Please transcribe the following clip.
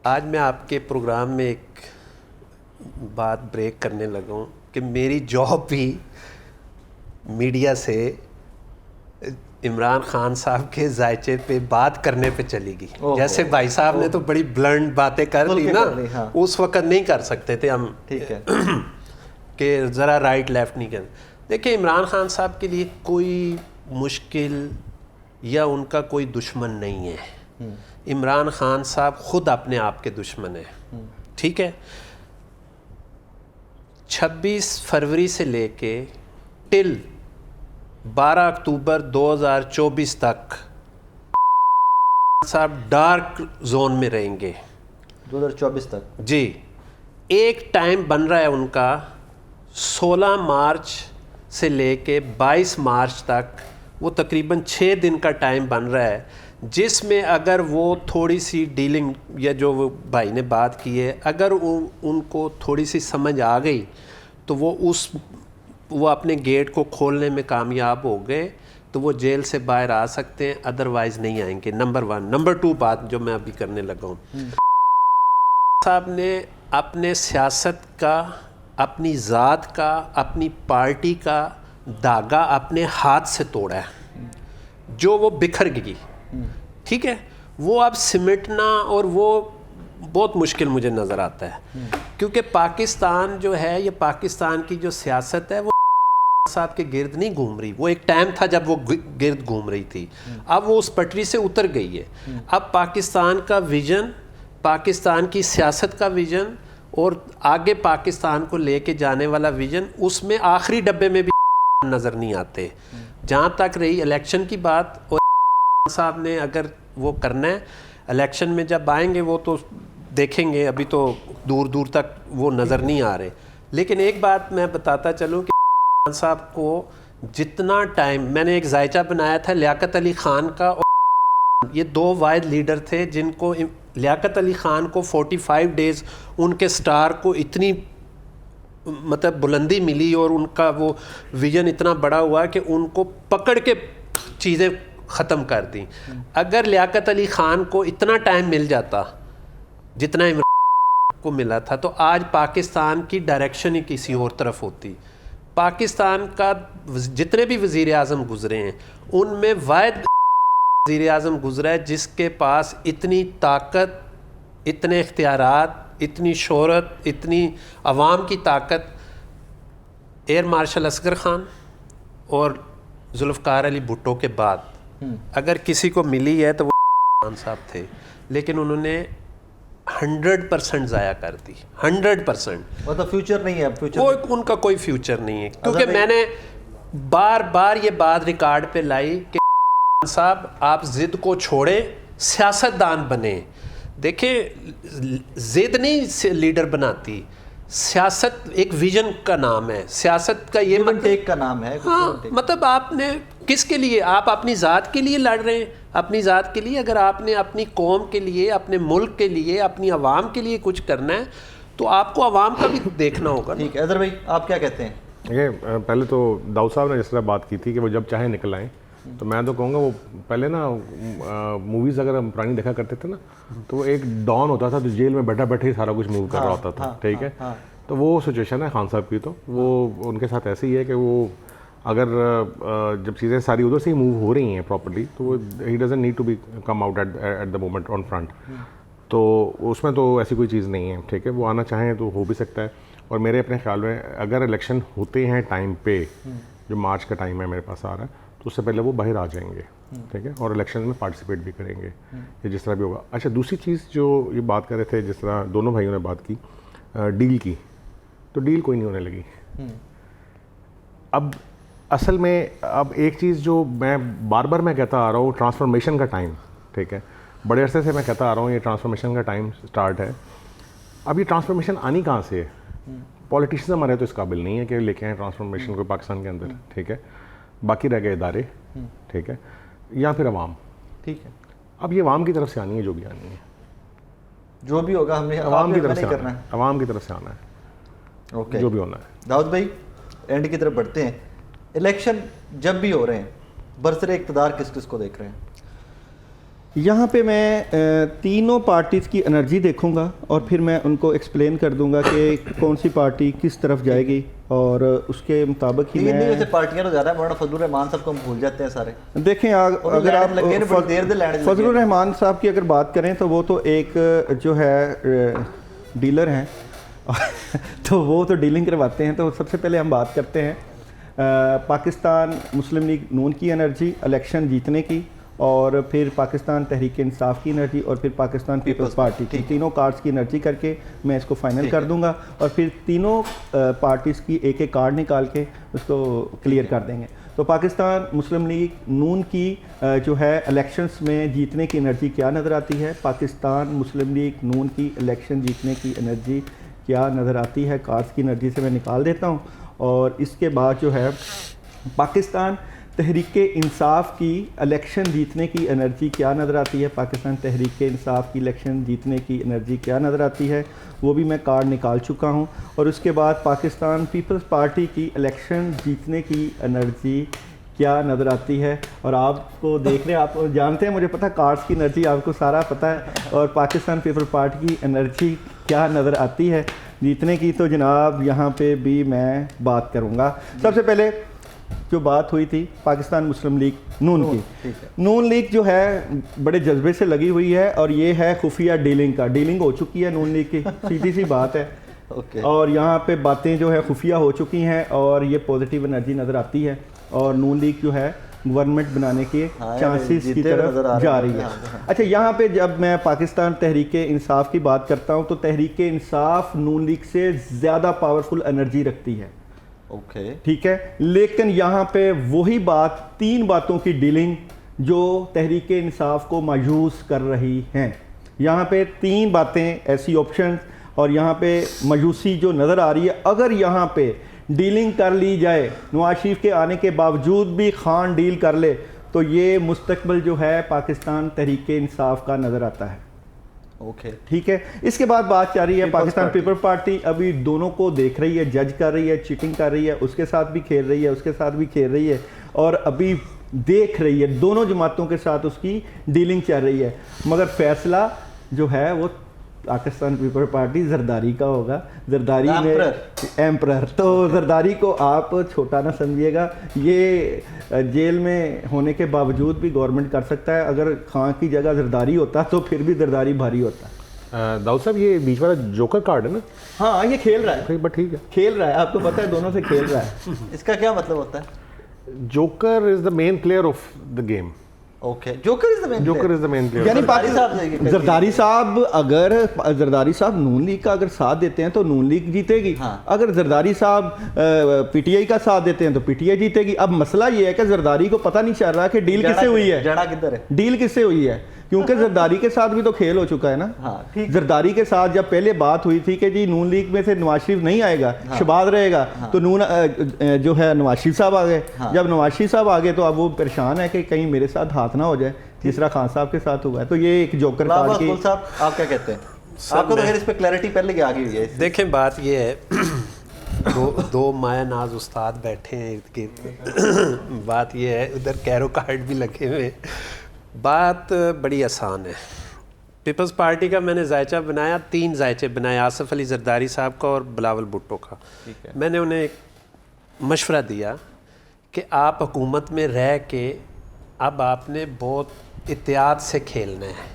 آج میں آپ کے پروگرام میں ایک بات بریک کرنے لگا ہوں کہ میری جاب بھی میڈیا سے عمران خان صاحب کے ذائچے پہ بات کرنے پہ چلی گئی. جیسے بھائی صاحب نے تو بڑی بلنڈ باتیں کر لی نا, اس وقت نہیں کر سکتے تھے ہم کہ ذرا رائٹ لیفٹ نہیں کر. دیکھیں عمران خان صاحب کے لیے کوئی مشکل یا ان کا کوئی دشمن نہیں ہے. عمران خان صاحب خود اپنے آپ کے دشمن ہیں. ٹھیک ہے, 26 فروری سے لے کے ٹل 12 اکتوبر 2024 تک صاحب ڈارک زون میں رہیں گے. 2024 تک جی. ایک ٹائم بن رہا ہے ان کا 16 مارچ سے لے کے 22 مارچ تک, وہ تقریباً 6 دن کا ٹائم بن رہا ہے, جس میں اگر وہ تھوڑی سی ڈیلنگ یا جو وہ بھائی نے بات کی ہے اگر ان کو تھوڑی سی سمجھ آ گئی تو وہ اپنے گیٹ کو کھولنے میں کامیاب ہو گئے تو وہ جیل سے باہر آ سکتے ہیں, ادروائز نہیں آئیں گے. نمبر 1. نمبر 2 بات جو میں ابھی کرنے لگا ہوں, صاحب نے اپنے سیاست کا, اپنی ذات کا, اپنی پارٹی کا دھاگا اپنے ہاتھ سے توڑا ہے جو وہ بکھر گئی. ٹھیک ہے, وہ اب سمٹنا اور وہ بہت مشکل مجھے نظر آتا ہے, کیونکہ پاکستان جو ہے, یہ پاکستان کی جو سیاست ہے وہ صاحب کے گرد نہیں گھوم رہی. وہ ایک ٹائم تھا جب وہ گرد گھوم رہی تھی, اب وہ اس پٹری سے اتر گئی ہے. اب پاکستان کا ویژن, پاکستان کی سیاست کا ویژن اور آگے پاکستان کو لے کے جانے والا ویژن, اس میں آخری ڈبے میں بھی نظر نہیں آتے. جہاں تک رہی الیکشن کی بات, اور صاحب نے اگر وہ کرنا ہے الیکشن میں جب آئیں گے وہ تو دیکھیں گے, ابھی تو دور دور تک وہ نظر نہیں آ رہے. لیکن ایک بات میں بتاتا چلوں کہ صاحب کو جتنا ٹائم, میں نے ایک ذائچہ بنایا تھا لیاقت علی خان کا, اور یہ 2 واحد لیڈر تھے جن کو, لیاقت علی خان کو 45 ڈیز ان کے سٹار کو اتنی مطلب بلندی ملی اور ان کا وہ ویژن اتنا بڑا ہوا کہ ان کو پکڑ کے چیزیں ختم کر دیں. اگر لیاقت علی خان کو اتنا ٹائم مل جاتا جتنا عمران کو ملا تھا تو آج پاکستان کی ڈائریکشن ہی کسی اور طرف ہوتی. پاکستان کا جتنے بھی وزیر اعظم گزرے ہیں ان میں واحد وزیر اعظم گزرا ہے جس کے پاس اتنی طاقت, اتنے اختیارات, اتنی شہرت, اتنی عوام کی طاقت ایئر مارشل اصغر خان اور ذوالفقار علی بھٹو کے بعد اگر کسی کو ملی ہے تو وہ خان صاحب تھے. لیکن انہوں نے 100% ضائع کر دی. 100%. مطلب فیوچر نہیں ہے, کوئی ان کا کوئی فیوچر نہیں ہے. کیونکہ میں نے بار بار یہ بات ریکارڈ پہ لائی کہ صاحب آپ ضد کو چھوڑیں, سیاست دان بنیں. دیکھیں ضد نہیں لیڈر بناتی, سیاست ایک ویژن کا نام ہے, سیاست کا یہ ٹیک کا نام ہے. ہاں, مطلب آپ نے کس کے لیے, آپ اپنی ذات کے لیے لڑ رہے ہیں, اپنی ذات کے لیے. اگر آپ نے اپنی قوم کے لیے, اپنے ملک کے لیے, اپنی عوام کے لیے کچھ کرنا ہے تو آپ کو عوام کا بھی دیکھنا ہوگا. ٹھیک ہے حیدر بھائی, آپ کیا کہتے ہیں؟ یہ پہلے تو داؤد صاحب نے جس طرح بات کی تھی کہ وہ جب چاہے نکل آئیں, تو میں تو کہوں گا وہ پہلے نا موویز اگر ہم پرانی دیکھا کرتے تھے نا تو وہ ایک ڈان ہوتا تھا جو جیل میں بیٹھا بیٹھے ہی سارا کچھ موو کر رہا ہوتا تھا. ٹھیک ہے, تو وہ سچویشن ہے خان صاحب کی. تو وہ ان کے ساتھ ایسی ہے کہ وہ اگر جب چیزیں ساری ادھر سے ہی موو ہو رہی ہیں پراپرلی تو ہی doesn't need to be come out at the moment on front. تو اس میں تو ایسی کوئی چیز نہیں ہے. ٹھیک ہے, وہ آنا چاہیں تو ہو بھی سکتا ہے. اور میرے اپنے خیال میں اگر الیکشن ہوتے ہیں ٹائم پہ, جو مارچ کا ٹائم ہے میرے پاس آ رہا ہے, تو اس سے پہلے وہ باہر آ جائیں گے. ٹھیک ہے, اور الیکشن میں پارٹیسپیٹ بھی کریں گے, یہ جس طرح بھی ہوگا. اچھا, دوسری چیز جو یہ بات کر رہے تھے, جس طرح دونوں بھائیوں نے بات کی ڈیل کی, تو ڈیل کوئی نہیں ہونے لگی. اب اصل میں اب ایک چیز جو میں بار بار میں کہتا آ رہا ہوں, ٹرانسفارمیشن کا ٹائم. ٹھیک ہے, بڑے عرصے سے میں کہتا آ رہا ہوں یہ ٹرانسفارمیشن کا ٹائم سٹارٹ ہے. اب یہ ٹرانسفارمیشن آنی کہاں سے ہے؟ پولیٹیشنز ہمارے تو اس قابل نہیں ہے کہ لے کے آئیں ٹرانسفارمیشن کو پاکستان کے اندر. ٹھیک ہے, باقی رہ گئے ادارے. ٹھیک ہے, یا پھر عوام. ٹھیک ہے, اب یہ عوام کی طرف سے آنی ہے, جو بھی آنی ہے, جو بھی ہوگا ہم نے عوام کی طرف سے کرنا ہے, عوام کی طرف سے آنا ہے. اوکے, جو بھی ہونا ہے. داؤد بھائی اینڈ کی طرف بڑھتے ہیں. الیکشن جب بھی ہو رہے ہیں, برسر اقتدار کس کس کو دیکھ رہے ہیں؟ یہاں پہ میں تینوں پارٹیز کی انرجی دیکھوں گا اور پھر میں ان کو ایکسپلین کر دوں گا کہ کون سی پارٹی کس طرف جائے گی اور اس کے مطابق ہی لیکن میں ویسے پارٹیاں تو زیادہ ہیں، مولانا فضل الرحمان صاحب کو ہم بھول جاتے ہیں سارے. دیکھیں اگر آپ فضل فضل الرحمان صاحب کی اگر بات کریں تو وہ تو ایک جو ہے ڈیلر ہیں تو وہ تو ڈیلنگ کرواتے ہیں. تو سب سے پہلے ہم بات کرتے ہیں پاکستان مسلم لیگ نون کی انرجی الیکشن جیتنے کی، اور پھر پاکستان تحریک انصاف کی انرجی، اور پھر پاکستان پیپلز پارٹی کی. تینوں کارڈز کی انرجی کر کے میں اس کو فائنل کر دوں گا، اور پھر تینوں پارٹیز کی ایک ایک کارڈ نکال کے اس کو کلیئر کر دیں گے. تو پاکستان مسلم لیگ نون کی جو ہے الیکشنز میں جیتنے کی انرجی کیا نظر آتی ہے، پاکستان مسلم لیگ نون کی الیکشن جیتنے کی انرجی کیا نظر آتی ہے، کارڈز کی انرجی سے میں نکال دیتا ہوں. اور اس کے بعد جو ہے پاکستان تحریک انصاف کی الیکشن جیتنے کی انرجی کیا نظر آتی ہے، پاکستان تحریک انصاف کی الیکشن جیتنے کی انرجی کیا نظر آتی ہے، وہ بھی میں کارڈ نکال چکا ہوں. اور اس کے بعد پاکستان پیپلز پارٹی کی الیکشن جیتنے کی انرجی کیا نظر آتی ہے. اور آپ کو دیکھ رہے ہیں، آپ جانتے ہیں، مجھے پتہ ہے کارڈز کی انرجی آپ کو سارا پتہ ہے. اور پاکستان پیپل پارٹی کی انرجی کیا نظر آتی ہے جیتنے کی، تو جناب یہاں پہ بھی میں بات کروں گا. سب سے پہلے جو بات ہوئی تھی پاکستان مسلم لیگ نون کی، نون لیگ جو ہے بڑے جذبے سے لگی ہوئی ہے، اور یہ ہے خفیہ ڈیلنگ کا. ڈیلنگ ہو چکی ہے نون لیگ کی، سیدھی سی بات ہے. اور یہاں پہ باتیں جو ہے خفیہ ہو چکی ہیں، اور یہ پازیٹیو انرجی نظر آتی ہے، اور نون لیگ جو ہے گورنمنٹ بنانے کے چانسز کی طرف جا رہی ہے. اچھا، یہاں پہ جب میں پاکستان تحریک انصاف کی بات کرتا ہوں تو تحریک انصاف نون لیگ سے زیادہ پاورفل انرجی رکھتی ہے. ٹھیک ہے، لیکن یہاں پہ وہی بات، تین باتوں کی ڈیلنگ جو تحریک انصاف کو مایوس کر رہی ہیں. یہاں پہ تین باتیں ایسی آپشنز، اور یہاں پہ مایوسی جو نظر آ رہی ہے. اگر یہاں پہ ڈیلنگ کر لی جائے، نواز شریف کے آنے کے باوجود بھی خان ڈیل کر لے، تو یہ مستقبل جو ہے پاکستان تحریک انصاف کا نظر آتا ہے. ٹھیک ہے. اس کے بعد بات جا رہی ہے پاکستان پیپل پارٹی ابھی دونوں کو دیکھ رہی ہے، جج کر رہی ہے، چیٹنگ کر رہی ہے، اس کے ساتھ بھی کھیل رہی ہے، اس کے ساتھ بھی کھیل رہی ہے، اور ابھی دیکھ رہی ہے دونوں جماعتوں کے ساتھ اس کی ڈیلنگ چل رہی ہے. مگر فیصلہ جو ہے وہ پاکستان پیپل پارٹی زرداری کا ہوگا. زرداری میں ایمپرر، تو زرداری کو آپ چھوٹا نہ سمجھیے گا. یہ جیل میں ہونے کے باوجود بھی گورنمنٹ کر سکتا ہے. اگر خان کی جگہ زرداری ہوتا تو پھر بھی زرداری بھاری ہوتا. داؤد صاحب، یہ بیچ والا جوکر کارڈ ہے نا؟ ہاں، یہ کھیل رہا ہے. بٹ ٹھیک ہے، کھیل رہا ہے، آپ کو پتہ ہے دونوں سے کھیل رہا ہے. اس کا کیا مطلب ہوتا ہے؟ Joker is the main player of the game. Joker is the main player. یعنی زرداری صاحب اگر زرداری صاحب نون لیگ کا اگر ساتھ دیتے ہیں تو نون لیگ جیتے گی. اگر زرداری صاحب پی ٹی آئی کا ساتھ دیتے ہیں تو پی ٹی آئی جیتے گی. اب مسئلہ یہ ہے کہ زرداری کو پتہ نہیں چل رہا کہ ڈیل کس سے ہوئی ہے، جڑا کدھر ہے، ڈیل کس سے ہوئی ہے، کیونکہ زرداری کے ساتھ بھی تو کھیل ہو چکا ہے نا. زرداری کے ساتھ جب پہلے بات ہوئی تھی کہ جی نون لیگ میں سے نواز شریف نہیں آئے گا، شہباز رہے گا، تو نون جو ہے نواز شریف صاحب آ گئے. جب نواز شریف صاحب آ گئے تو اب وہ پریشان ہے کہ کہیں میرے ساتھ ہاتھ نہ ہو جائے جس طرح خان صاحب کے ساتھ ہوا ہے. تو یہ ایک جوکر کارڈ کی. صاحب آپ کیا کہتے ہیں؟ آپ کو تو خیر اس پہ کلیئرٹی پہلے ہی آ گئی ہوئی ہے. دیکھیں، بات یہ ہے، دو مایا ناز استاد بیٹھے ہیں ارد گرد. بات یہ ہے، ادھر کیرو کارڈ بھی لگے ہوئے. بات بڑی آسان ہے. پیپلز پارٹی کا میں نے ذائچہ بنایا، 3 ذائچے بنائے، آصف علی زرداری صاحب کا اور بلاول بھٹو کا. میں نے انہیں ایک مشورہ دیا کہ آپ حکومت میں رہ کے اب آپ نے بہت احتیاط سے کھیلنا ہے.